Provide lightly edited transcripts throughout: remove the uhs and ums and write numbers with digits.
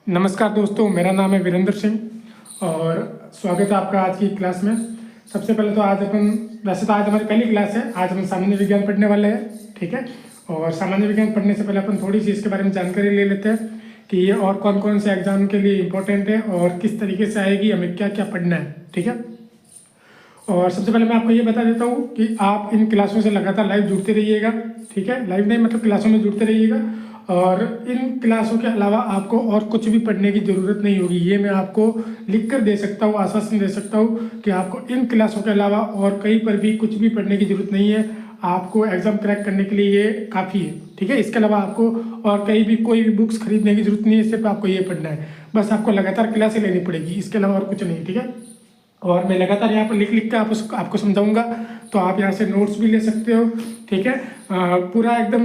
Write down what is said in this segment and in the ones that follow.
नमस्कार दोस्तों, मेरा नाम है वीरेंद्र सिंह और स्वागत है आपका आज की क्लास में। सबसे पहले तो आज अपन वैसे तो आज हमारी पहली क्लास है। आज हम सामान्य विज्ञान पढ़ने वाले हैं, ठीक है। और सामान्य विज्ञान पढ़ने से पहले अपन थोड़ी सी इसके बारे में जानकारी ले लेते हैं कि ये और कौन कौन से एग्जाम के लिए इम्पोर्टेंट है और किस तरीके से आएगी, हमें क्या क्या पढ़ना है, ठीक है। और सबसे पहले मैं आपको ये बता देता हूँ कि आप इन क्लासों से लगातार लाइव जुड़ते रहिएगा, ठीक है। लाइव नहीं मतलब क्लासों में जुड़ते रहिएगा और इन क्लासों के अलावा आपको और कुछ भी पढ़ने की ज़रूरत नहीं होगी। ये मैं आपको लिख कर दे सकता हूँ, आश्वासन दे सकता हूँ कि आपको इन क्लासों के अलावा और कहीं पर भी कुछ भी पढ़ने की ज़रूरत नहीं है। आपको एग्ज़ाम क्रैक करने के लिए ये काफ़ी है, ठीक है। इसके अलावा आपको और कहीं भी कोई भी बुक्स खरीदने की ज़रूरत नहीं है, सिर्फ आपको ये पढ़ना है। बस आपको लगातार क्लासें लेनी पड़ेगी, इसके अलावा और कुछ नहीं, ठीक है। और मैं लगातार यहाँ पर लिख लिख के आपको समझाऊंगा, तो आप यहाँ से नोट्स भी ले सकते हो, ठीक है। पूरा एकदम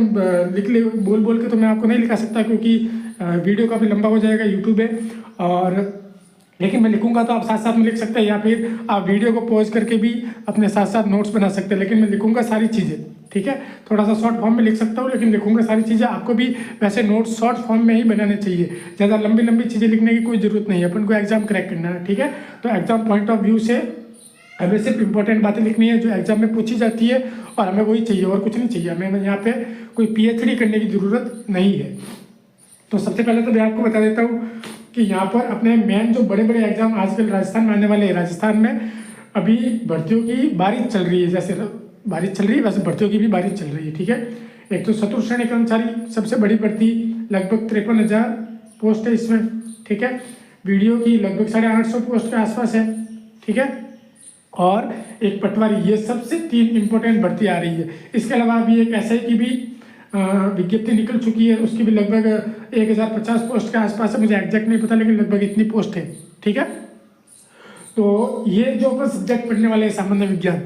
लिख ले बोल बोल के तो मैं आपको नहीं लिखा सकता क्योंकि वीडियो काफ़ी लंबा हो जाएगा यूट्यूब पे। और लेकिन मैं लिखूंगा तो आप साथ साथ में लिख सकते हैं या फिर आप वीडियो को पॉज करके भी अपने साथ साथ नोट्स बना सकते हैं। लेकिन मैं लिखूंगा सारी चीज़ें, ठीक है। थोड़ा सा शॉर्ट फॉर्म में लिख सकता हूँ लेकिन लिखूंगा सारी चीज़ें। आपको भी वैसे नोट्स शॉर्ट फॉर्म में ही बनाने चाहिए, ज़्यादा लंबी लंबी चीज़ें लिखने की कोई ज़रूरत नहीं है। अपन को एग्जाम क्रैक करना है, ठीक है। तो एग्जाम पॉइंट ऑफ व्यू से हमें सिर्फ इंपॉर्टेंट बातें लिखनी है जो एग्जाम में पूछी जाती है और हमें वही चाहिए और कुछ नहीं चाहिए। हमें यहाँ पे कोई पीएचडी करने की ज़रूरत नहीं है। तो सबसे पहले तो मैं आपको बता देता हूँ कि यहाँ पर अपने मेन जो बड़े बड़े एग्जाम आजकल राजस्थान में आने वाले हैं, राजस्थान में अभी भर्तियों की बारिश चल रही है। जैसे बारिश चल रही है वैसे भर्तियों की भी बारिश चल रही है, ठीक है। एक तो चतुर्थ श्रेणी कर्मचारी सबसे बड़ी भर्ती, लगभग 53,000 पोस्ट है इसमें, ठीक है। वीडियो की लगभग 850 पोस्ट के आसपास है, ठीक है। और एक पटवारी, ये सबसे 3 इंपॉर्टेंट भर्ती आ रही है। इसके अलावा अभी एक एसआई की भी विज्ञप्ति निकल चुकी है, उसकी भी लगभग 1050 पोस्ट के आसपास है। मुझे एग्जैक्ट नहीं पता लेकिन लगभग इतनी पोस्ट है, ठीक है। तो ये जो अपन सब्जेक्ट पढ़ने वाले हैं सामान्य विज्ञान,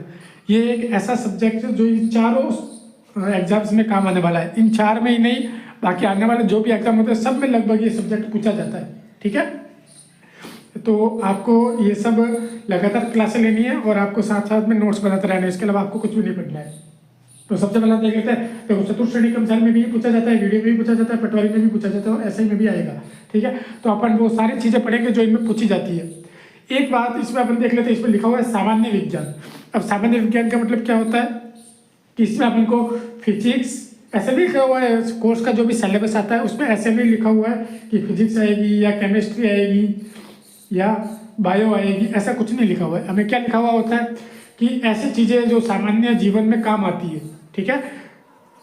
ये एक ऐसा सब्जेक्ट है जो इन चारों एग्जाम्स में काम आने वाला है। इन 4 में ही नहीं, बाकी आने वाले जो भी एग्जाम होते हैं सब में लगभग ये सब्जेक्ट पूछा जाता है, ठीक है। तो आपको ये सब लगातार क्लासें लेनी है और आपको साथ साथ में नोट्स बनाते रहना है। इसके अलावा आपको कुछ भी नहीं पढ़ना है। तो सबसे पहले देख लेते हैं। देखो, चतुर्थ श्रेणी कर्मचारी में भी पूछा जाता है, वीडियो में भी पूछा जाता है, पटवारी में भी पूछा जाता है और एसआई में भी आएगा, ठीक है। तो अपन वो सारी चीज़ें पढ़ेंगे जो इनमें पूछी जाती है। एक बात इसमें अपन देख लेते हैं, इसमें लिखा हुआ है सामान्य विज्ञान। अब सामान्य विज्ञान का मतलब क्या होता है कि इसमें अपन को फिजिक्स ऐसे भी लिखा हुआ है, कोर्स का जो भी सिलेबस आता है उसमें ऐसे भी लिखा हुआ है कि फिजिक्स आएगी या केमिस्ट्री आएगी या बायो आएगी, ऐसा कुछ नहीं लिखा हुआ है। हमें क्या लिखा हुआ होता है कि ऐसी चीज़ें जो सामान्य जीवन में काम आती है, ठीक है।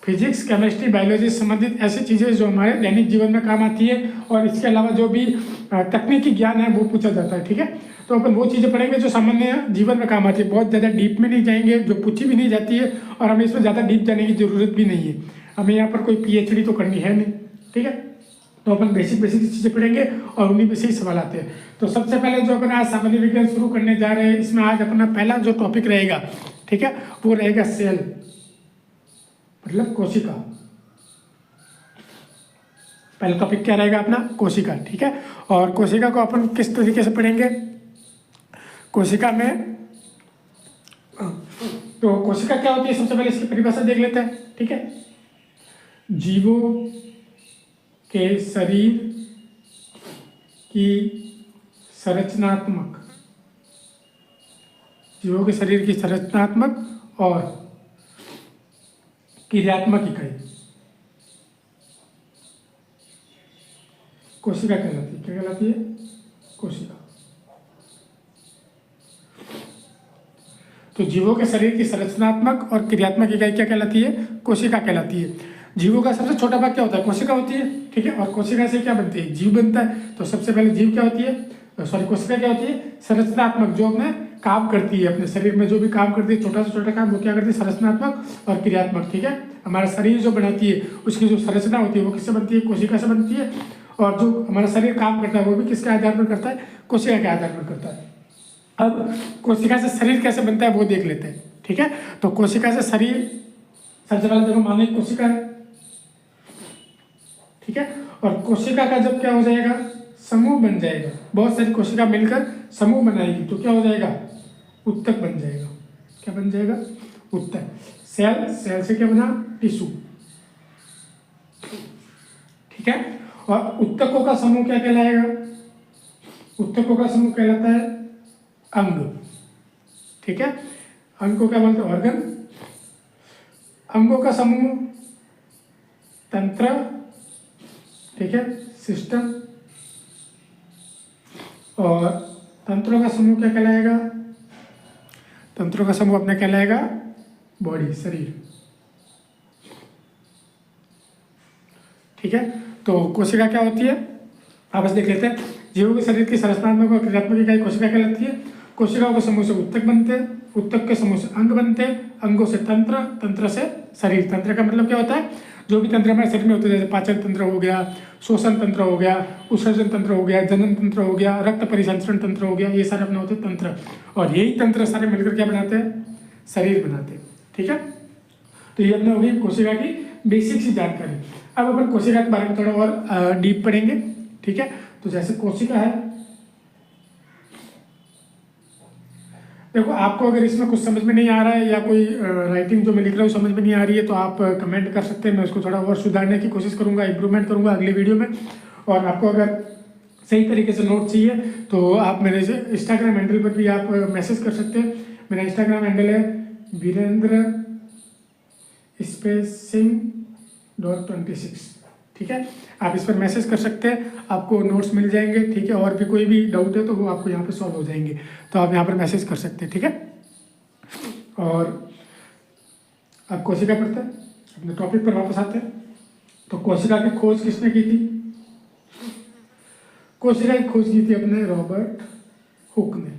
फिजिक्स, केमिस्ट्री, बायोलॉजी से संबंधित ऐसी चीज़ें जो हमारे दैनिक जीवन में काम आती है और इसके अलावा जो भी तकनीकी ज्ञान है वो पूछा जाता है, ठीक है। तो अपन वो चीज़ें पढ़ेंगे जो सामान्य जीवन में काम आती है। बहुत ज़्यादा डीप में नहीं जाएंगे, जो पूछी भी नहीं जाती है और हमें इसमें ज़्यादा डीप जाने की ज़रूरत भी नहीं है। हमें यहाँ पर कोई पीएचडी तो करनी है नहीं, ठीक है। तो अपन बेसिक बेसिक चीज़ें पढ़ेंगे और उन्हीं में से ही सवाल आते हैं। तो सबसे पहले जो अपन आज सामान्य विज्ञान शुरू करने जा रहे हैं, इसमें आज अपना पहला जो टॉपिक रहेगा, ठीक है, वो रहेगा सेल, मतलब कोशिका। पहला टॉपिक क्या रहेगा अपना? कोशिका, ठीक है। और कोशिका को अपन किस तरीके से पढ़ेंगे? कोशिका में तो कोशिका क्या होती है, सबसे पहले इसकी परिभाषा देख लेते हैं, ठीक है। जीवों के शरीर की संरचनात्मक, जीवों के शरीर की संरचनात्मक और क्रियात्मक इकाई कोशिका कहलाती है। क्या कहलाती है? कोशिका। तो जीवों के शरीर की संरचनात्मक और क्रियात्मक इकाई क्या कहलाती है? कोशिका कहलाती है। जीवों का सबसे छोटा भाग क्या होता है? कोशिका होती है, ठीक है। और कोशिका से क्या बनती है? जीव बनता है। तो सबसे पहले जीव क्या होती है, कोशिका क्या होती है? संरचनात्मक, जो अपने काम करती है, अपने शरीर में जो भी काम करती है, छोटा से छोटा काम, वो क्या करती है? संरचनात्मक और क्रियात्मक, ठीक है। हमारा शरीर जो बनाती है उसकी जो संरचना होती है वो किससे बनती है? कोशिका से बनती है। और जो हमारा शरीर काम करता है वो भी किसके आधार पर करता है? कोशिका के आधार पर करता है। अब कोशिका से शरीर कैसे बनता है वो देख लेते हैं, ठीक है। तो कोशिका से शरीर, सबसे पहले देखो, मानो एक कोशिका है, ठीक है। और कोशिका का जब क्या हो जाएगा? समूह बन जाएगा, बहुत सारी कोशिका मिलकर समूह बनाएगी तो क्या हो जाएगा? उत्तक बन जाएगा। क्या बन जाएगा? उत्तक। सेल, सेल से क्या बना? टिश्यू, ठीक है। और उत्तकों का समूह क्या कहलाएगा? उत्तकों का समूह कहलाता है अंग। ठीक है, अंग को क्या बोलते हैं? ऑर्गन। अंगों का समूह तंत्र, ठीक है, सिस्टम। और तंत्रों का समूह क्या कहलाएगा? तंत्रों का समूह अपना कहलाएगा बॉडी, शरीर। ठीक है, तो कोशिका क्या होती है आपस देख लेते हैं। जीवों के शरीर की संरचनात्मक और क्रियात्मक इकाई कोशिका कहलाती है। कोशिकाओं के समूह से उत्तक बनते हैं, उत्तक के समूह से अंग बनते हैं, अंगों से तंत्र, तंत्र से शरीर। तंत्र का मतलब क्या होता है? जो भी तंत्र हमारे शरीर में होते हैं, जैसे पाचन तंत्र हो गया, श्वसन तंत्र हो गया, उत्सर्जन तंत्र हो गया, जनन तंत्र हो गया, रक्त परिसंचरण तंत्र हो गया, ये सारे अपने होते हैं तंत्र। और यही तंत्र सारे मिलकर क्या बनाते हैं? शरीर बनाते हैं। ठीक है, तो ये अपने हो गई कोशिका की बेसिक सी जानकारी। अब अपन कोशिका के बारे में थोड़ा और डीप पढ़ेंगे। ठीक है, तो जैसे कोशिका है, देखो आपको अगर इसमें कुछ समझ में नहीं आ रहा है या कोई राइटिंग जो मैं लिख रहा हूँ समझ में नहीं आ रही है तो आप कमेंट कर सकते हैं। मैं उसको थोड़ा और सुधारने की कोशिश करूँगा, इम्प्रूवमेंट करूँगा अगली वीडियो में। और आपको अगर सही तरीके से नोट चाहिए तो आप मेरे से इंस्टाग्राम हैंडल पर भी आप मैसेज कर सकते हैं। मेरा इंस्टाग्राम हैंडल है वीरेंद्र सिंह.26। ठीक है, आप इस पर मैसेज कर सकते हैं, आपको नोट्स मिल जाएंगे। ठीक है, और भी कोई भी डाउट है तो वो आपको यहाँ पे सॉल्व हो जाएंगे, तो आप यहाँ पर मैसेज कर सकते हैं। ठीक है, और अब कोशिका पढ़ते हैं, अपने टॉपिक पर वापस आते हैं। तो कोशिका की खोज किसने की थी? कोशिका की खोज की थी अपने रॉबर्ट हुक ने।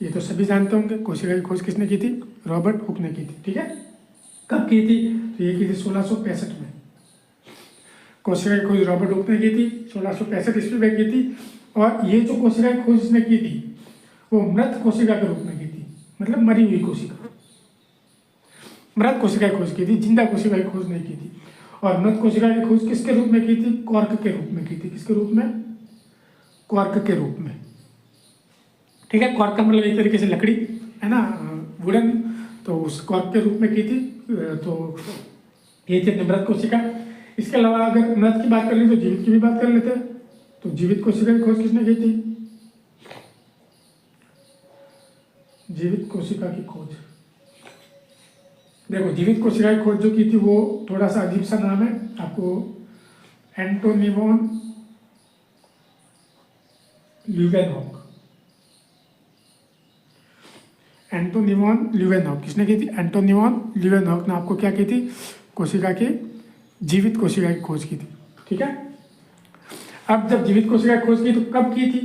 ये तो सभी जानते होंगे, कोशिका की खोज किसने की थी? रॉबर्ट हुक ने की थी। ठीक है, कब की थी? तो ये की थी 1665 में। कोशिका की खोज रॉबर्ट हुक ने की थी, 1665 ईस्वी में की थी। और ये जो कोशिका की खोज इसने की थी वो मृत कोशिका के रूप में की थी, मतलब मरी हुई कोशिका। मृत कोशिका की खोज की थी, जिंदा कोशिका की खोज नहीं की थी। और मृत कोशिका की खोज किसके रूप में की थी? क्वार्क के रूप में की थी। किसके रूप में? क्वार्क के रूप में। ठीक है, क्वार्क का मतलब एक तरीके से लकड़ी है ना, वुडन, तो उस क्वार्क के रूप में की थी। तो ये थी मृत कोशिका। इसके अलावा अगर मृत की बात कर ली तो जीवित की भी बात कर लेते हैं। तो जीवित कोशिका की खोज किसने की थी? जीवित कोशिका की खोज, देखो जीवित कोशिका की खोज जो की थी वो थोड़ा सा अजीब सा नाम है, आपको एंटोनिवॉन ल्यूवेनहॉक। एंटोनिवॉन ल्यूवेनहॉक किसने की थी? एंटोनिवॉन ल्यूवेनहॉक ने आपको क्या की थी? कोशिका की, जीवित कोशिका की खोज की थी। ठीक है, अब जब जीवित कोशिका की खोज की तो कब की थी?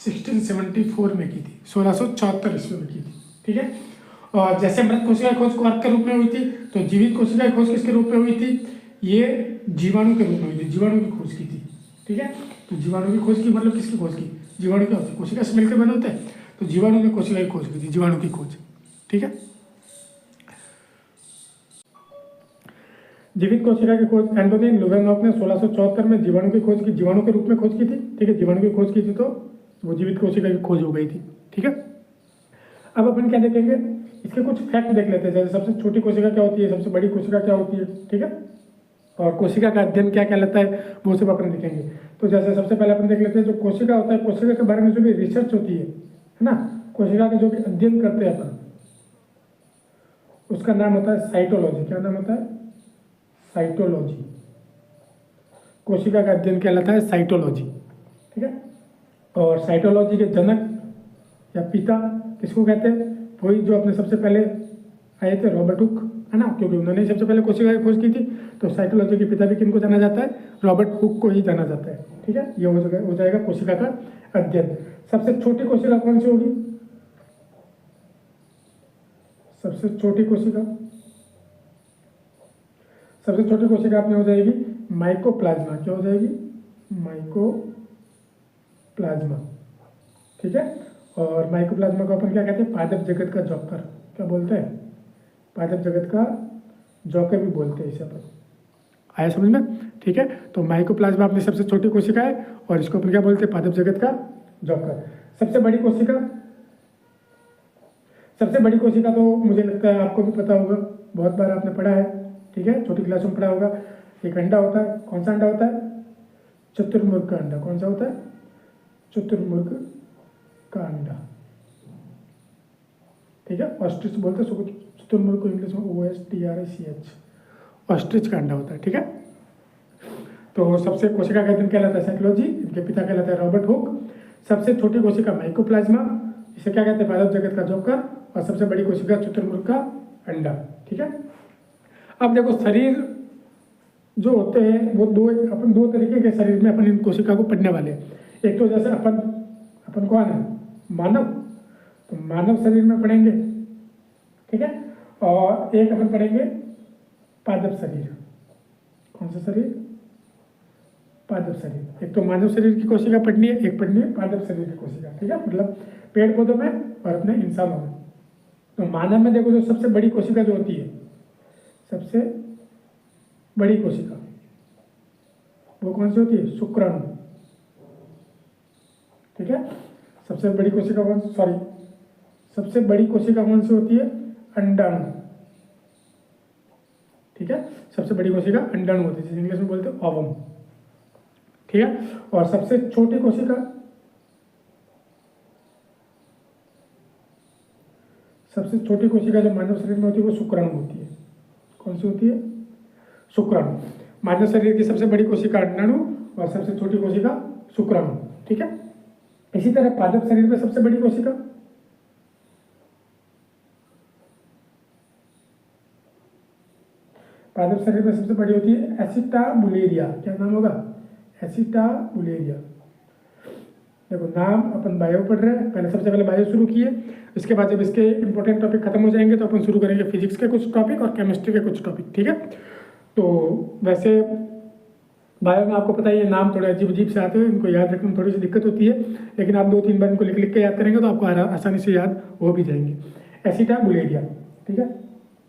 1674 में की थी, 1674 ईस्वी में की थी। ठीक है, और जैसे मृत कोशिका की खोज क्वार्क के रूप में हुई थी तो जीवित कोशिका की खोज किसके रूप में हुई थी? ये जीवाणु के रूप में हुई थी, जीवाणु की खोज की थी। ठीक है, तो जीवाणु की खोज की मतलब किसकी खोज की? जीवाणु क्या होती है? कोशिका से मिलकर बने होते हैं, तो जीवाणु ने कोशिका की खोज की थी, जीवाणु की खोज। ठीक है, जीवित कोशिका की खोज एंटोनिन ल्यूवेनहॉक ने 1674 में जीवाणु की खोज की, जीवाणु के रूप में खोज की थी। ठीक है, जीवाणु की खोज की थी तो वो जीवित कोशिका की खोज हो गई थी। ठीक है, अब अपन क्या देखेंगे, इसके कुछ फैक्ट देख लेते हैं। जैसे सबसे छोटी कोशिका क्या होती है, सबसे बड़ी कोशिका क्या होती है। ठीक है, और कोशिका का अध्ययन क्या कहलाता है वो सब अपन देखेंगे। तो जैसे सबसे पहले अपन देख लेते हैं जो कोशिका होता है, कोशिका के बारे में जो भी रिसर्च होती है ना, कोशिका का जो भी अध्ययन करते हैं अपन, उसका नाम होता है साइटोलॉजी। क्या नाम होता है? साइटोलॉजी। कोशिका का अध्ययन कहलाता है साइटोलॉजी। ठीक है, और साइटोलॉजी के जनक या पिता किसको कहते हैं? वही जो अपने सबसे पहले आए थे, रॉबर्ट हुक, है ना, क्योंकि उन्होंने सबसे पहले कोशिका की खोज की थी। तो साइटोलॉजी के पिता भी किनको जाना जाता है? रॉबर्ट हुक को ही जाना जाता है। ठीक है, ये हो जाएगा कोशिका का अध्ययन। सबसे छोटी कोशिका कौन सी होगी? सबसे छोटी कोशिका, सबसे छोटी कोशिका अपनी हो जाएगी माइकोप्लाज्मा। क्या हो जाएगी? माइकोप्लाज्मा। ठीक है, और माइकोप्लाज्मा को अपन क्या कहते हैं? पादप जगत का जॉकर। क्या बोलते हैं? पादप जगत का जॉकर भी बोलते हैं इसे अपन। आया समझ में? ठीक है, तो माइकोप्लाज्मा अपनी सबसे छोटी कोशिका है और इसको अपन क्या बोलते हैं? पादप जगत का जॉकर। सबसे बड़ी कोशिका, सबसे बड़ी कोशिका तो मुझे लगता है आपको भी पता होगा, बहुत बार आपने पढ़ा है। ठीक है, छोटी क्लास में पढ़ा होगा। एक अंडा होता है, कौन सा अंडा होता है? चतुर्मुर्ग का अंडा कौन सा होता है? चतुर्मुर्ग का अंडा, ठीक है। ऑस्ट्रिच बोलते हैं चतुर्मुर्ग को इंग्लिश में OSTRICH, ऑस्ट्रिच का अंडा होता है, ठीक है। तो सबसे कोशिका का अध्ययन कहलाता है साइकोलॉजी, इनके पिता कहलाते हैं रॉबर्ट हुक। सबसे छोटी कोशिका माइकोप्लाज्मा, इसे क्या कहते हैं? मानव जगत का जोकर। और सबसे बड़ी कोशिका चतुर्मुर्ग का अंडा, ठीक है। अब देखो शरीर जो होते हैं वो अपन दो तरीके के शरीर में अपन इन कोशिका को पढ़ने वाले हैं। एक तो जैसे अपन कौन है? मानव, तो मानव शरीर में पढ़ेंगे, ठीक है। और एक अपन पढ़ेंगे पादप शरीर। कौन सा शरीर? पादप शरीर। एक तो मानव शरीर की कोशिका पढ़नी है, एक पढ़नी है पादप शरीर की कोशिका, ठीक है। मतलब पेड़ पौधों में और अपने इंसानों में। तो मानव में देखो जो सबसे बड़ी कोशिका जो होती है, सबसे बड़ी कोशिका वो कौन सी होती है? शुक्राणु, ठीक है। सबसे बड़ी कोशिका सबसे बड़ी कोशिका कौन सी होती है? अंडाणु, ठीक है। सबसे बड़ी कोशिका अंडाणु होती है, जिसे इंग्लिश में बोलते हैं ओवम, ठीक है। और सबसे छोटी कोशिका जो मानव शरीर में होती है वो शुक्राणु होती है। कौन सी होती है? शुक्राणु। मानव शरीर की सबसे बड़ी कोशिका अंडाणु और सबसे छोटी कोशिका शुक्राणु, ठीक है। इसी तरह पादप शरीर में सबसे बड़ी कोशिका होती है एसिटाबुलेरिया। क्या नाम होगा? एसिटाबुलेरिया। देखो नाम अपन बायो पढ़ रहे हैं, पहले सबसे पहले बायो शुरू किए, इसके बाद जब इसके इंपॉर्टेंट टॉपिक खत्म हो जाएंगे तो अपन शुरू करेंगे फिजिक्स के कुछ टॉपिक और केमिस्ट्री के कुछ टॉपिक, ठीक है। तो वैसे बायो में आपको पता ही है नाम थोड़े अजीब से आते हैं, इनको याद रखने में थोड़ी सी दिक्कत होती है, लेकिन आप 2-3 बार इनको लिख के याद करेंगे तो आपको आसानी से याद हो भी जाएंगे। एसिटाबुलेरिया, ठीक है।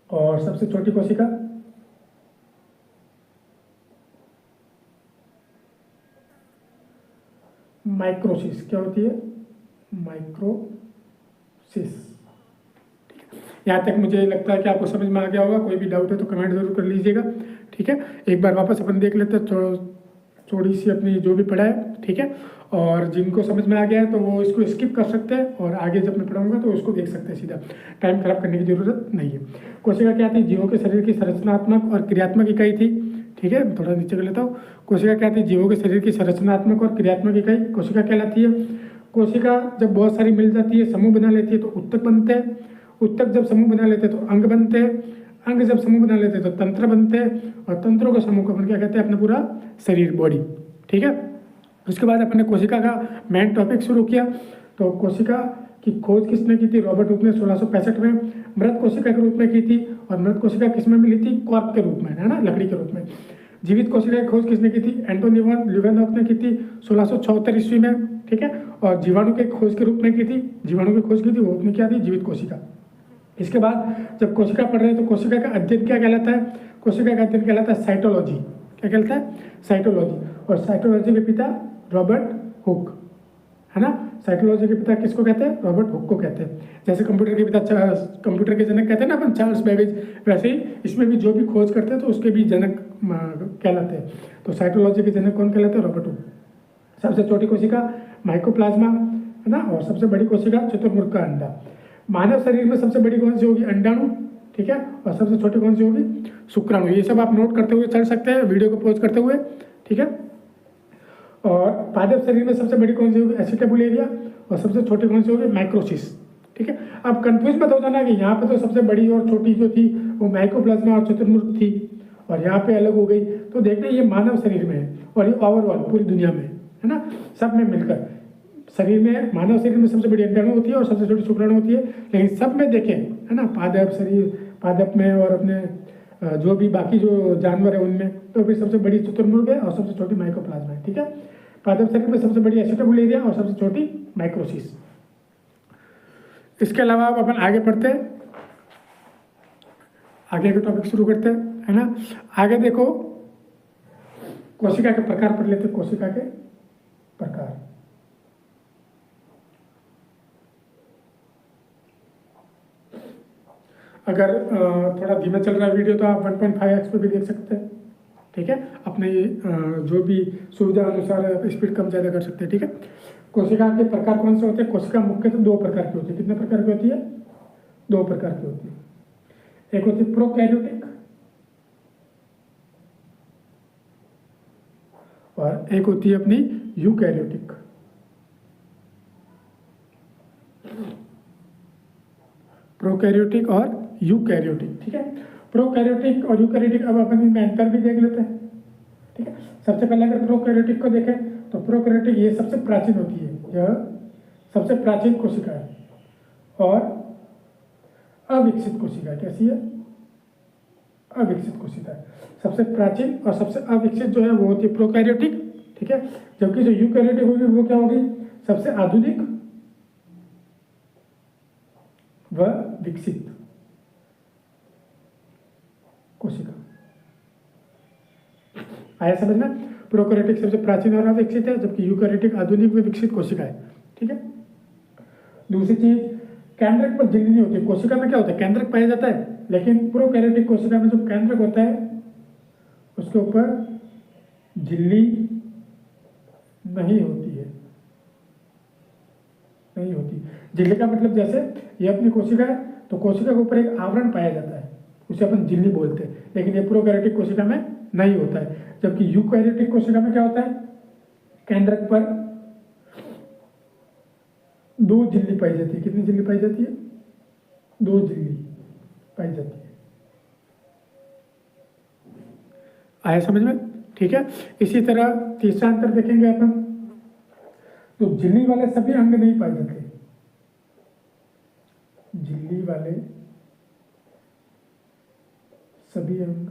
और सबसे छोटी कोशिका माइक्रोसिस। क्या होती है? माइक्रोसिस, ठीक है। यहाँ तक मुझे लगता है कि आपको समझ में आ गया होगा। कोई भी डाउट है तो कमेंट जरूर कर लीजिएगा, ठीक है। एक बार वापस अपन देख लेते हैं थोड़ी सी अपनी जो भी पढ़ा है, ठीक है। और जिनको समझ में आ गया है तो वो इसको स्किप कर सकते हैं और आगे जब मैं पढ़ाऊंगा तो उसको देख सकते हैं सीधा, टाइम खराब करने की जरूरत नहीं है। कोशिका क्या थी? जीवों के शरीर की संरचनात्मक और क्रियात्मक इकाई थी, ठीक है। थोड़ा नीचे कर लेता हूँ। कोशिका क्या थी? जीवों के शरीर की संरचनात्मक और क्रियात्मक इकाई कोशिका कहलाती है। कोशिका जब बहुत सारी मिल जाती है, समूह बना लेती है तो उत्तक बनते हैं। उत्तक जब समूह बना लेते हैं तो अंग बनते हैं। अंग जब समूह बना लेते हैं तो तंत्र बनते हैं। और तंत्रों का समूह को अपन क्या कहते हैं? अपना पूरा शरीर, बॉडी, ठीक है। उसके बाद अपने कोशिका का मेन टॉपिक शुरू किया। तो कोशिका की खोज किसने की थी? रॉबर्ट हुक ने 1665 में मृत कोशिका के रूप में की थी। और मृत कोशिका किसमें मिली थी? कॉर्क के रूप में, है ना, लकड़ी के रूप में। जीवित कोशिका की खोज किसने की थी? एंटोनी वॉन ल्यूवेनहॉक ने की थी 1676 ईस्वी में, ठीक है। और जीवाणु के खोज के रूप में की थी, वो अपनी क्या थी? जीवित कोशिका। इसके बाद जब कोशिका पढ़ रहे हैं तो कोशिका का अध्ययन क्या कहलाता है? कोशिका का अध्ययन कहलाता है साइटोलॉजी। क्या कहलाता है? साइटोलॉजी। और साइटोलॉजी के पिता रॉबर्ट हुक, है ना। साइकोलॉजी के पिता किसको कहते हैं? रॉबर्ट हुक को कहते हैं। जैसे कंप्यूटर के पिता कंप्यूटर के जनक कहते हैं ना अपन चार्ल्स बेबेज, वैसे ही इसमें भी जो भी खोज करते हैं तो उसके भी जनक कहलाते हैं। तो साइकोलॉजी के जनक कौन कहलाते हैं? Robert Hooke. सबसे छोटी कोशिका माइकोप्लाज्मा, है ना। और सबसे बड़ी कोशिका चतुर्मुर्ग का अंडा। मानव शरीर में सबसे बड़ी कौन सी होगी? अंडाणु, ठीक है। और सबसे छोटी कौन सी होगी? शुक्राणु। ये सब आप नोट करते हुए चल सकते हैं वीडियो को पॉज करते हुए, ठीक है। और पादप शरीर में सबसे बड़ी कौन सी होगी? एसिटाबुलेरिया। और सबसे छोटी कौन सी होगी? माइक्रोसिस, ठीक है। अब कंफ्यूज मत हो जाना कि यहाँ पे तो सबसे बड़ी और छोटी जो थी वो माइकोप्लाज्मा और चतुर्मुर्ग थी और यहाँ पे अलग हो गई। तो देखना ये मानव शरीर में है और ये ओवरऑल पूरी दुनिया में है ना, सब में मिलकर शरीर में, मानव शरीर में सबसे बड़ी अंडाणु होती है और सबसे छोटी शुक्राणु होती है। लेकिन सब में देखें, है ना, पादप में और अपने जो भी बाकी जो जानवर है उनमें, तो फिर सबसे बड़ी चतुर्मुर्ग है और सबसे छोटी माइकोप्लाज्मा है, ठीक है। पादप शरीर में सबसे बड़ी एसिटाबुलेरिया और सबसे छोटी माइक्रोसिस। इसके अलावा अब अपन आगे पढ़ते हैं, आगे के टॉपिक शुरू करते हैं, है ना। आगे देखो कोशिका के प्रकार पढ़ लेते हैं। कोशिका के प्रकार, अगर थोड़ा धीमा चल रहा है वीडियो तो आप 1.5x पे भी देख सकते हैं, ठीक है, अपने जो भी सुविधा अनुसार स्पीड कम ज़्यादा कर सकते हैं। ठीक है, कोशिका के प्रकार कौन से होते हैं? कोशिका मुख्यतः दो प्रकार की होती है। कितने प्रकार की होती है? दो प्रकार की होती है। एक होती है प्रोकैरियोटिक और एक होती है अपनी यूकैरियोटिक। प्रोकैरियोटिक और यूकैरियोटिक। ठीक है, प्रोकैरियोटिक और यूकैरियोटिक, अब अपन इनमें अंतर भी देख लेते हैं। ठीक है, सबसे पहले अगर प्रोकैरियोटिक को देखें तो प्रोकैरियोटिक ये सबसे प्राचीन होती है, यह सबसे प्राचीन कोशिका है और अविकसित कोशिका है। कैसी है? अविकसित कोशिका है। सबसे प्राचीन और सबसे अविकसित जो है वो होती है प्रोकैरियोटिक। ठीक है, जबकि जो यूकैरियोटिक होगी वो क्या होगी? सबसे आधुनिक व विकसित कोशिका। आया समझ में? प्रोकैरियोटिक सबसे प्राचीन और अविकसित है, जबकि यूकैरियोटिक आधुनिक व विकसित कोशिका है। ठीक है, दूसरी चीज, केंद्रक पर झिल्ली नहीं होती। कोशिका में क्या होता है? केंद्रक पाया जाता है, लेकिन प्रोकैरियोटिक कोशिका में जो केंद्रक होता है उसके ऊपर झिल्ली नहीं होती है। नहीं होती। झिल्ली का मतलब जैसे ये अपनी कोशिका है तो कोशिका के ऊपर एक आवरण पाया जाता है, उसे अपन झिल्ली बोलते हैं, लेकिन ये प्रोकैरियोटिक कोशिका में नहीं होता है। जबकि यूकैरियोटिक कोशिका में क्या होता है? केंद्रक पर दो झिल्ली पाई जाती है। कितनी झिल्ली पाई जाती है? दो झिल्ली पाई जाती है। आया समझ में? ठीक है, इसी तरह तीसरा अंतर देखेंगे अपन, तो झिल्ली वाले सभी अंग नहीं पाए जाते। झिल्ली वाले सभी अंग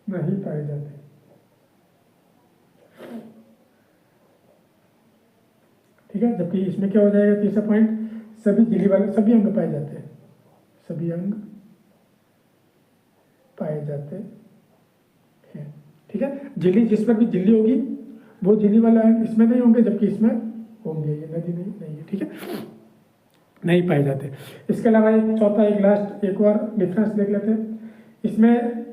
नहीं पाए जाते। ठीक है, जबकि इसमें क्या हो जाएगा? तीसरा पॉइंट, सभी झिल्ली वाले सभी अंग पाए जाते हैं। सभी अंग पाए जाते हैं। ठीक है, झिल्ली, जिस पर भी झिल्ली होगी वो झिल्ली वाला अंग इसमें नहीं होंगे, जबकि इसमें होंगे। ये नदी नहीं है। ठीक है, नहीं पाए जाते। इसके अलावा एक चौथा, एक लास्ट, एक और डिफरेंस देख लेते हैं। इसमें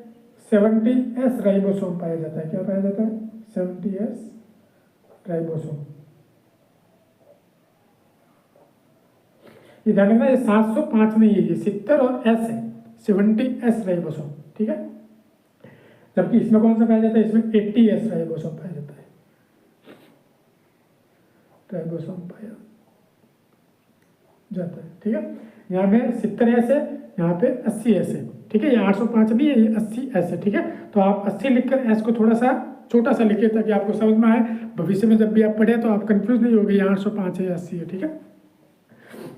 70S राइबोसोम पाया जाता है। क्या पाया जाता है? 70S ribosome. ये ध्यान रखना, ये 705 नहीं है, ये 70 और S है, 70S राइबोसोम। ठीक है, जबकि इसमें कौन सा पाया जाता है? इसमें 80S राइबोसोम पाया जाता है। राइबोसोम पाया जाता है। ठीक है, यहाँ में 70S है, यहाँ पे 80S है। ठीक है, ये 805 नहीं है, ये 80S है। ठीक है, तो आप 80 लिखकर S को थोड़ा सा छोटा सा लिखिए ताकि आपको समझ में आए। भविष्य में जब भी आप पढ़े तो आप कंफ्यूज नहीं होगे, ये 805 है या 80 है। ठीक है,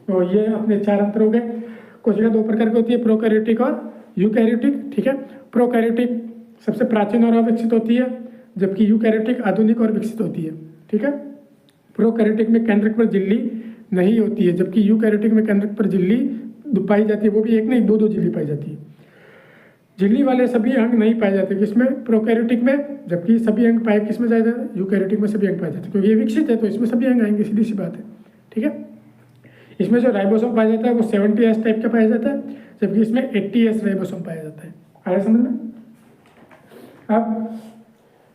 तो ये अपने चार अंतर हो गए। कोशिका दो प्रकार की होती है, प्रोकैरियोटिक और यूकैरियोटिक। ठीक है, प्रोकैरियोटिक सबसे प्राचीन और अविकसित होती है, जबकि यूकैरियोटिक आधुनिक और विकसित होती है। ठीक है, प्रोकैरियोटिक में केंद्रक पर झिल्ली नहीं होती है, जबकि यूकैरियोटिक में केंद्रक पर झिल्ली पाई जाती है, वो भी एक नहीं दो झिल्ली पाई जाती है। झिल्ली वाले सभी अंग नहीं पाए जाते किसमें? प्रोकैरियोटिक में, जबकि सभी अंग पाए किसमें जाए जाते हैं? यूकैरियोटिक में सभी अंग पाए जाते हैं, क्योंकि ये विकसित है तो इसमें सभी अंग आएंगे, सीधी सी बात है। ठीक है, इसमें जो राइबोसोम पाया जाता है वो 70S टाइप का पाया जाता है, जबकि इसमें 80S राइबोसोम पाया जाता है। आया समझ में? अब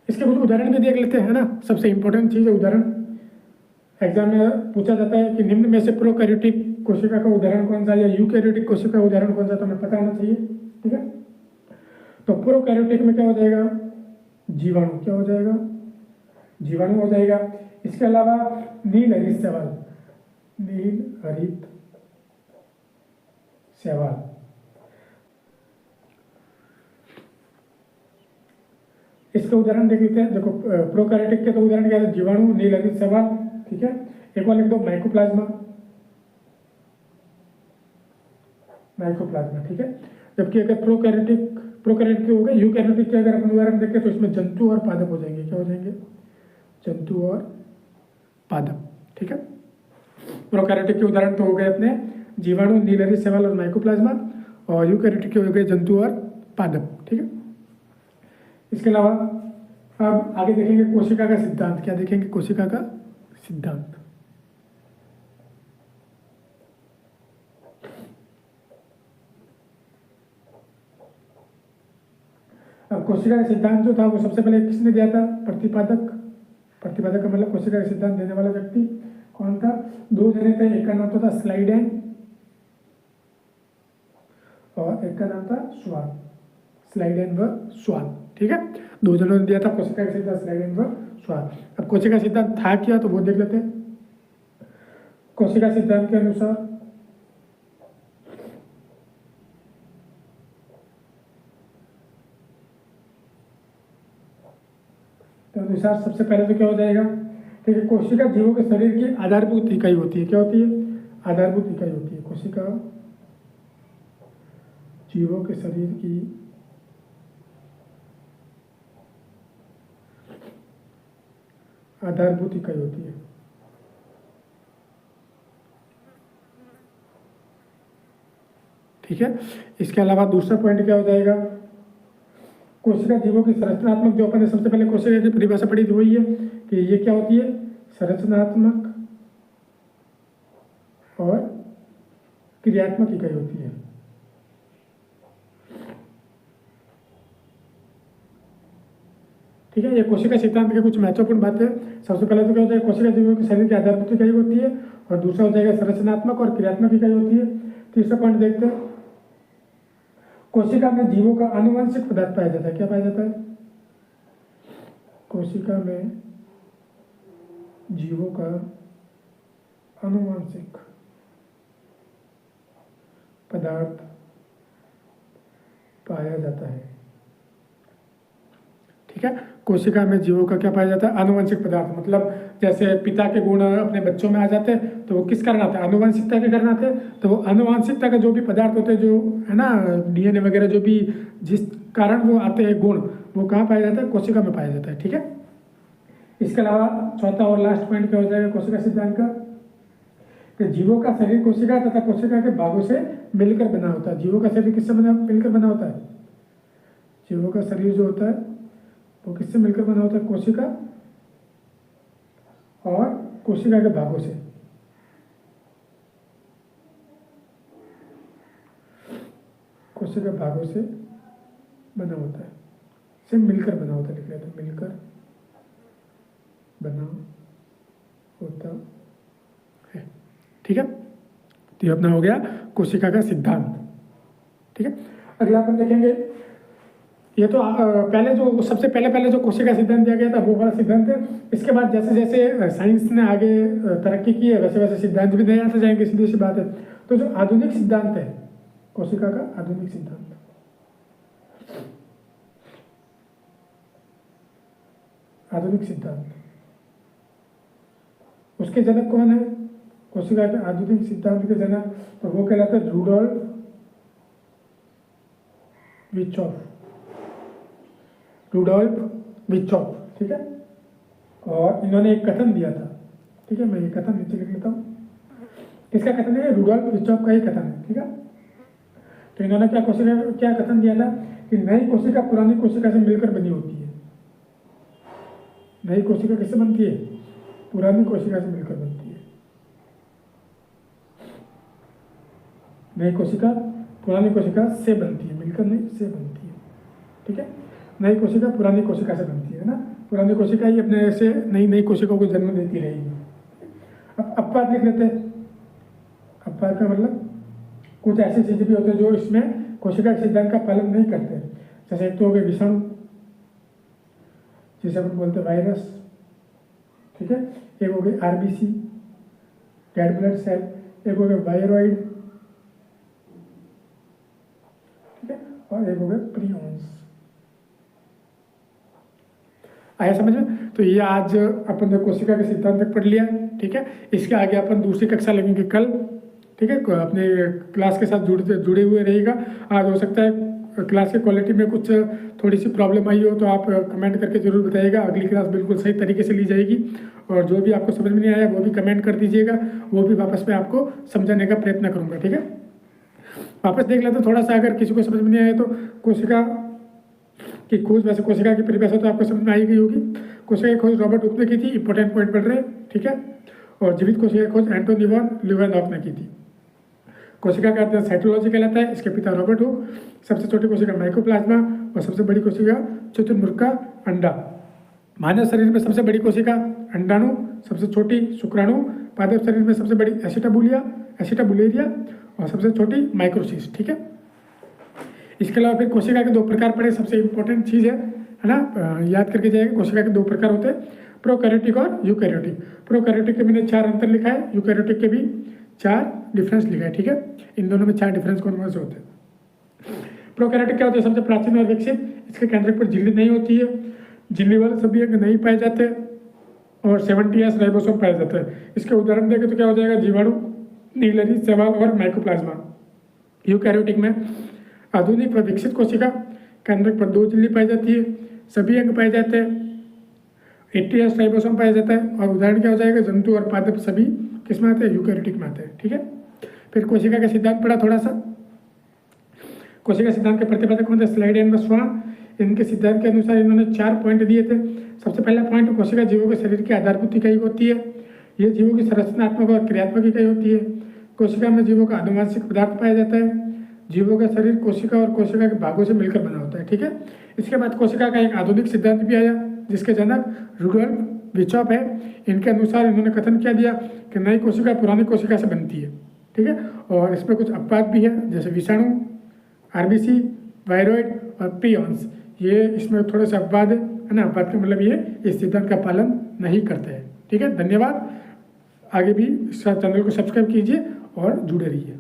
इसके कुछ उदाहरण भी देख लेते हैं ना। सबसे इंपॉर्टेंट चीज़ है उदाहरण। एग्जाम में पूछा जाता है कि निम्न में से प्रोकैरियोटिक कोशिका का उदाहरण कौन सा या यूकैरियोटिक कोशिका का उदाहरण कौन सा, तो हमें पता होना चाहिए। ठीक है, तो प्रोकैरियोटिक में क्या हो जाएगा? जीवाणु। क्या हो जाएगा? जीवाणु हो जाएगा। इसके अलावा नील हरित शैवाल, नील हरित शैवाल। इसके उदाहरण देख लेते हैं। देखो, प्रोकैरियोटिक के तो उदाहरण क्या है? जीवाणु, नील हरित शैवाल। ठीक है, एक और लिख दो, माइकोप्लाज्मा। माइकोप्लाज्मा। ठीक है, जबकि अगर प्रोकैरियोटिक हो गए, यूकैरियोटिक के अगर अपन उदाहरण देखें तो इसमें जंतु और पादप हो जाएंगे। क्या हो जाएंगे? जंतु और पादप। ठीक है, प्रोकैरियोटिक के उदाहरण तो हो गए अपने जीवाणु, नील हरित शैवाल और माइकोप्लाज्मा, और यूकैरियोटिक के हो गए जंतु और पादप। ठीक है, इसके अलावा अब आगे देखेंगे कोशिका का सिद्धांत। क्या देखेंगे? कोशिका का सिद्धांत। अब कोशिका का सिद्धांत जो था वो सबसे पहले किसने दिया था? प्रतिपादक। प्रतिपादक का मतलब कोशिका का सिद्धांत देने वाला व्यक्ति कौन था? दो जने थे, एक का नाम तो था स्लाइडेन और एक का नाम था स्वान। स्लाइडेन व स्वान, ठीक है। दो जनों ने दिया था कोशिका का सिद्धांत, स्लाइडेन व स्वान। अब कोशिका सिद्धांत था क्या, तो वो देख लेते हैं। कोशिका सिद्धांत के अनुसार सबसे पहले तो क्या हो जाएगा? ठीक है, कोशिका जीवों के शरीर की आधारभूत इकाई होती है। क्या होती है? आधारभूत इकाई होती है। कोशिका जीवों के शरीर की आधारभूत इकाई होती है। ठीक है, इसके अलावा दूसरा पॉइंट क्या हो जाएगा? कोशिका जीवों की संरचनात्मक, जो अपन ने सबसे पहले कोशिका की परिभाषा पढ़ी थी वही है कि ये क्या होती है? संरचनात्मक और क्रियात्मक इकाई होती है। ठीक है, ये कोशिका सिद्धांत के कुछ महत्वपूर्ण बातें। सबसे पहले तो क्या होता है? कोशिका जीवों के शरीर की आधारभूत इकाई होती है, और दूसरा हो जाएगा संरचनात्मक और क्रियात्मक इकाई होती है। तीसरा पॉइंट देखते हैं, कोशिका में जीवों का आनुवंशिक पदार्थ पाया जाता है। क्या पाया जाता है? कोशिका में जीवों का आनुवंशिक पदार्थ पाया जाता है। ठीक है, कोशिका में जीवों का क्या पाया जाता है? आनुवंशिक पदार्थ। मतलब जैसे पिता के गुण अपने बच्चों में आ जाते हैं तो वो किस कारण आते हैं? आनुवंशिकता के कारण आते हैं। तो वो आनुवंशिकता का जो भी पदार्थ होते हैं, जो है ना डीएनए वगैरह, जो भी जिस कारण वो आते हैं गुण, वो कहाँ पाया जाता है? कोशिका में पाया जाता है। ठीक है, इसके अलावा चौथा और लास्ट पॉइंट क्या हो जाएगा कोशिका सिद्धांत का? कि जीवों का शरीर कोशिका तथा कोशिका के भागों से मिलकर बना होता है। जीवों का शरीर किससे मिलकर बना होता है? जीवों का शरीर जो होता है वो किससे मिलकर बना होता है? कोशिका और कोशिका के भागों से। कोशिका भागों से बना होता है, से मिलकर बना होता है। लिख लेते हैं, मिलकर बना होता है। ठीक है, तो ये अपना हो गया कोशिका का सिद्धांत। ठीक है, अगला अपन देखेंगे, ये तो पहले जो सबसे पहले जो कोशिका सिद्धांत दिया गया था वो वाला सिद्धांत है। इसके बाद जैसे जैसे साइंस ने आगे तरक्की की है वैसे वैसे सिद्धांत भी नए आते जाएंगे, सीधी सी बात है। तो जो आधुनिक सिद्धांत है कोशिका का, आधुनिक सिद्धांत, आधुनिक सिद्धांत, उसके जनक कौन है? कोशिका के आधुनिक सिद्धांत के जनक तो वो कहलाता है रूडोल्फ विर्चॉफ। रूडोल्फ विर्चॉफ, ठीक है। और इन्होंने एक कथन दिया था, ठीक है, मैं ये कथन नीचे लिख लेता हूँ। किसका कथन है? रूडोल्फ विर्चॉफ का ही कथन है, ठीक है। तो इन्होंने क्या कथन दिया था कि नई कोशिका पुरानी कोशिका से मिलकर बनी होती है। नई कोशिका किससे बनती है? पुरानी कोशिका से मिलकर बनती है। नई कोशिका पुरानी कोशिका से बनती है, मिलकर नहीं, से बनती है, ठीक है। नई कोशिका पुरानी कोशिका से बनती है ना, पुरानी कोशिका ही अपने से नई कोशिकाओं को जन्म देती रहेगी। अब अपवाद लिख लेते हैं। अपवाद का मतलब कुछ ऐसी चीजें भी होती है जो इसमें कोशिका के सिद्धांत का पालन नहीं करते। जैसे एक तो हो गए विषाणु, जिसे अपन बोलते हैं वायरस, ठीक है। एक हो गई आरबीसी, रेड ब्लड सेल। एक हो गए वायरॉइड, ठीक है। और एक हो गए प्रियॉन्स। आया समझ में? तो ये आज अपन ने कोशिका के सिद्धांत तक पढ़ लिया, ठीक है। इसके आगे अपन दूसरी कक्षा लगेंगे कल, ठीक है। अपने क्लास के साथ जुड़े हुए रहेगा। आज हो सकता है क्लास की क्वालिटी में कुछ थोड़ी सी प्रॉब्लम आई हो तो आप कमेंट करके ज़रूर बताइएगा। अगली क्लास बिल्कुल सही तरीके से ली जाएगी, और जो भी आपको समझ में नहीं आया वो भी कमेंट कर दीजिएगा, वो भी वापस मैं आपको समझाने का प्रयत्न करूँगा, ठीक है। वापस देख लेते थोड़ा सा, अगर किसी को समझ में नहीं आया तो कोशिका की खोज, वैसे कोशिका की परिभाषा तो आपको समझ में आई गई होगी। कोशिका की खोज रॉबर्ट हुक ने की थी, इंपॉर्टेंट पॉइंट पढ़ रहे हैं, ठीक है। और जीवित कोशिका की खोज एंटोनी वॉन लीवेनहॉफ ने की थी। कोशिका का साइटोलॉजी कहलाता है, इसके पिता रॉबर्ट हुक। सबसे छोटी कोशिका माइकोप्लाज्मा और सबसे बड़ी कोशिका शुतुरमुर्ग का अंडा। मानव शरीर में सबसे बड़ी कोशिका अंडाणु, सबसे छोटी शुक्राणु, पादप शरीर में सबसे बड़ी एसिटाबुलेरिया और सबसे छोटी माइक्रोसिस। ठीक है, इसके अलावा फिर कोशिका के 2 प्रकार पड़े, सबसे इंपॉर्टेंट चीज़ है ना, याद करके जाएगा। कोशिका के 2 प्रकार होते हैं, प्रोकैरियोटिक और यूकैरियोटिक। प्रोकैरियोटिक के मैंने 4 अंतर लिखा है, यूकैरियोटिक के भी 4 डिफरेंस लिखा है। ठीक है, इन दोनों में 4 डिफरेंस कौन कौन से होते हैं। प्रोकैरियोटिक क्या होते हैं, सबसे प्राचीन और विकसित, इसके केंद्रक पर झिल्ली नहीं होती है, झिल्ली वाले सभी अंग नहीं पाए जाते और 70S राइबोसोम पाए जाते हैं। इसके उदाहरण देखें तो क्या हो जाएगा, जीवाणु, नीलरी, शैवाल और माइकोप्लाज्मा। यूकैरियोटिक में आधुनिक व विकसित कोशिका, केंद्रक पर 2 झिल्ली पाई जाती है, सभी अंग पाए जाते हैं, 80S राइबोसोम पाया जाता है और उदाहरण क्या हो जाएगा, जंतु और पादप सभी किस में आते हैं, यूकैरियोटिक में आते हैं। ठीक है, फिर कोशिका का सिद्धांत पढ़ा थोड़ा सा। कोशिका सिद्धांत के प्रतिपादक कौन थे, स्लाइड एंड स्वान। इनके सिद्धांत के अनुसार इन्होंने 4 पॉइंट दिए थे। सबसे पहला पॉइंट, कोशिका जीवों के शरीर की आधारभूत इकाई होती है, ये जीवों की संरचनात्मक और क्रियात्मक इकाई होती है। कोशिका में जीवों का आनुवंशिक पदार्थ पाया जाता है। जीवों का शरीर कोशिका और कोशिका के भागों से मिलकर बना होता है। ठीक है, इसके बाद कोशिका का एक आधुनिक सिद्धांत भी आया जिसके जनक रुडोल्फ विर्चॉफ है। इनके अनुसार इन्होंने कथन किया दिया कि नई कोशिका पुरानी कोशिका से बनती है। ठीक है, और इसमें कुछ अपवाद भी है, जैसे विषाणु, आरबीसी, वायरॉइड और प्रियॉन्स, ये इसमें थोड़े से अपवाद है ना। अपवाद का मतलब ये इस सिद्धांत का पालन नहीं करते हैं। ठीक है, धन्यवाद। आगे भी इस चैनल को सब्सक्राइब कीजिए और जुड़े रहिए।